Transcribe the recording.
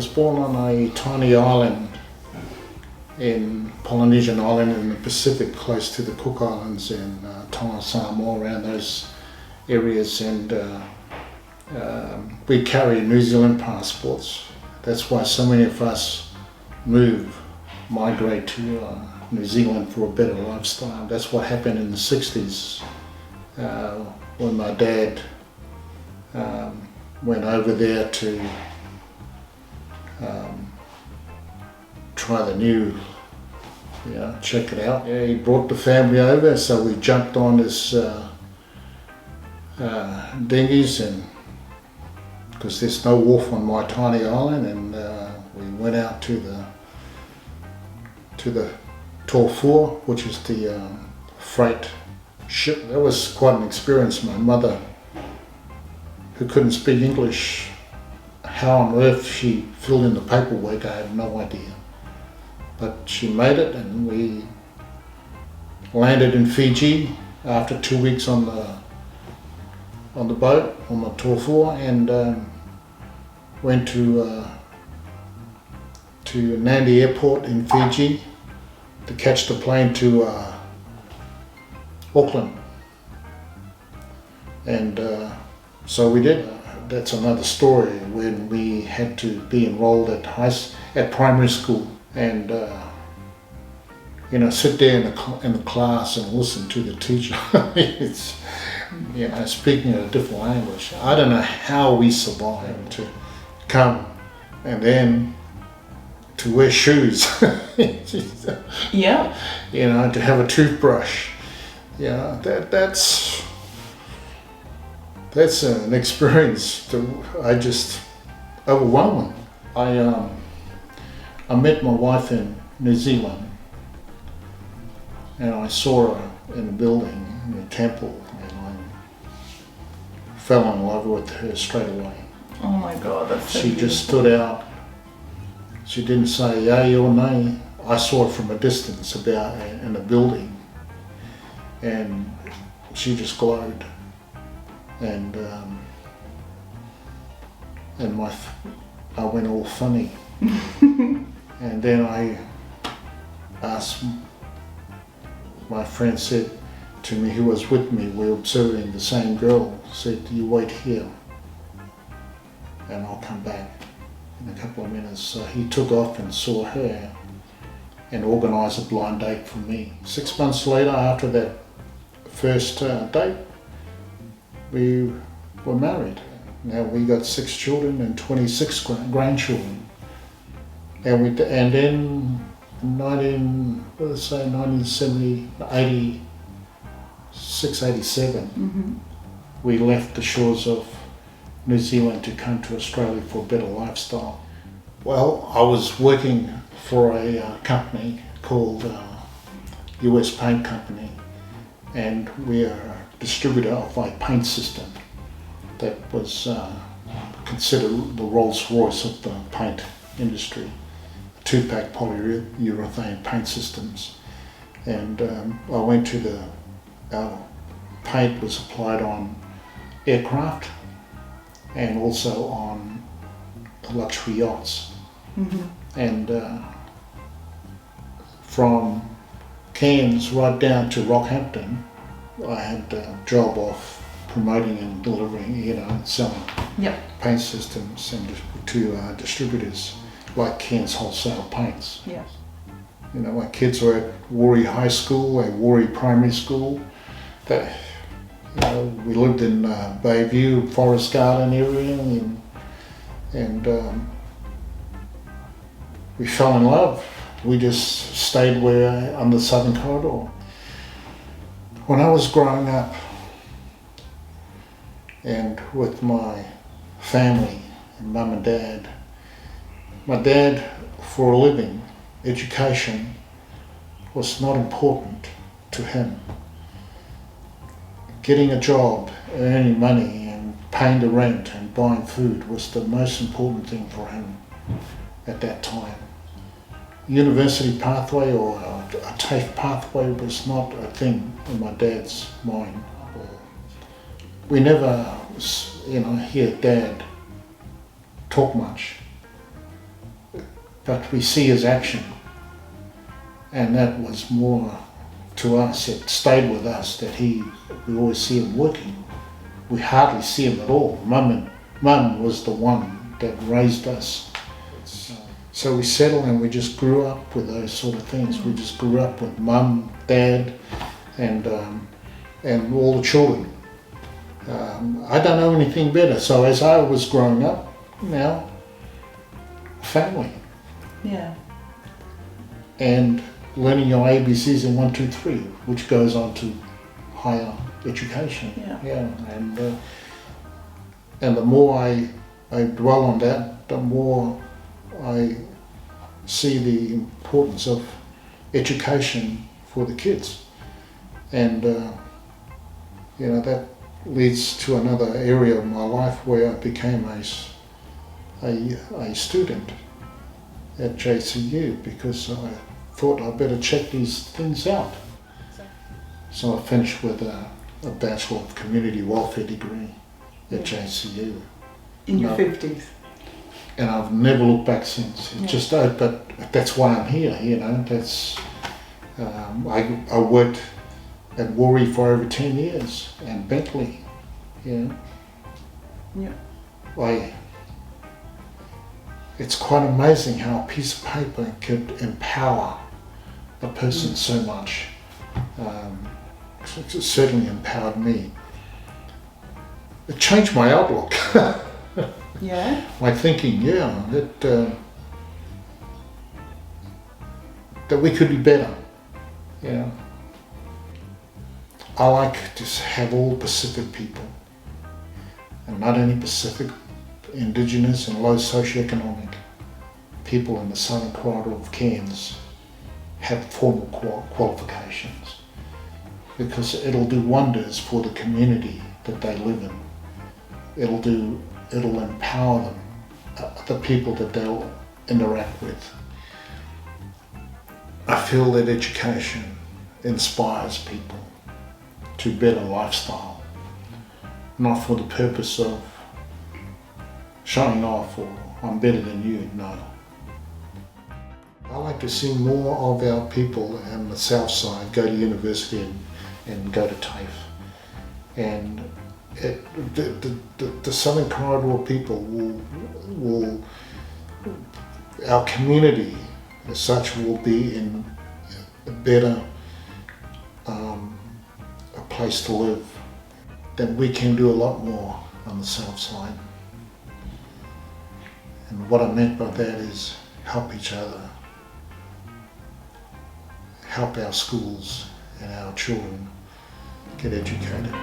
was born on a tiny island in Polynesian island in the Pacific, close to the Cook Islands and Tonga, Samoa, around those areas, and we carry New Zealand passports. That's why so many of us migrate to New Zealand for a better lifestyle. That's what happened in the 60s when my dad went over there to try the new, check it out. Yeah, he brought the family over, so we jumped on this dinghies, and because there's no wharf on my tiny island, and we went out to the Tofua, which is the freight ship. That was quite an experience. My mother, who couldn't speak English, how on earth she filled in the paperwork, I have no idea. But she made it, and we landed in Fiji after 2 weeks on the boat, on the Tofua, and went to Nandi Airport in Fiji to catch the plane to Auckland. And so we did. That's another story, when we had to be enrolled at primary school, and sit there in the class and listen to the teacher. It's, speaking a different language. I don't know how we survived to come and then to wear shoes. Yeah. To have a toothbrush. That's an experience I just overwhelming. I met my wife in New Zealand, and I saw her in a building, in a temple, and I fell in love with her straight away. Oh my God, that's so She beautiful. just stood out. She didn't say yay or nay. I saw her from a distance in a building, and she just glowed. And I went all funny. And then I asked, my friend said to me, who was with me, we were observing the same girl, said, you wait here and I'll come back in a couple of minutes. So he took off and saw her and organised a blind date for me. 6 months later, after that first date, we were married. Now we got 6 children and 26 grandchildren. And then in 1986, 87, we left the shores of New Zealand to come to Australia for a better lifestyle. Well, I was working for a company called US Paint Company, and we are a distributor of a paint system that was considered the Rolls-Royce of the paint industry. 2-pack polyurethane paint systems, and I went to our paint was applied on aircraft and also on luxury yachts. And from Cairns right down to Rockhampton, I had a job of promoting and delivering, selling paint systems and to distributors like Cairns Wholesale Paints. Yeah. My kids were at Warri High School and Warri Primary School. We lived in Bayview, Forest Garden area, and we fell in love. We just stayed on the Southern Corridor. When I was growing up and with my family, and mum and dad, my dad, for a living, education was not important to him. Getting a job, earning money and paying the rent and buying food was the most important thing for him at that time. University pathway or a TAFE pathway was not a thing in my dad's mind. We never, hear Dad talk much. but we see his action, and that was more to us. It stayed with us that we always see him working. We hardly see him at all. Mum was the one that raised us. So we settled and we just grew up with those sort of things. We just grew up with Mum, Dad, and all the children. I don't know anything better. So as I was growing up, now, family. Yeah. And learning your ABCs in 1, 2, 3, which goes on to higher education. Yeah. And the more I dwell on that, the more I see the importance of education for the kids. And that leads to another area of my life where I became a student at JCU, because I thought I'd better check these things out. So I finished with a Bachelor of Community Welfare degree at JCU. In your 50s? And I've never looked back since. It just, but that's why I'm here, That's, I worked at Worry for over 10 years, and Bentley, Yeah. It's quite amazing how a piece of paper could empower a person so much. It certainly empowered me. It changed my outlook. Yeah? My thinking, that we could be better. I like to have all Pacific people, and not only Pacific, Indigenous and low socioeconomic people in the Southern Corridor of Cairns have formal qualifications, because it'll do wonders for the community that they live in. It'll empower them, the people that they'll interact with. I feel that education inspires people to better lifestyle, not for the purpose of showing off or I'm better than you, no. I like to see more of our people on the south side go to university and go to TAFE. And the Southern Corridor people will, our community as such will be in a better a place to live. Then we can do a lot more on the south side. And what I meant by that is help each other, help our schools and our children get educated.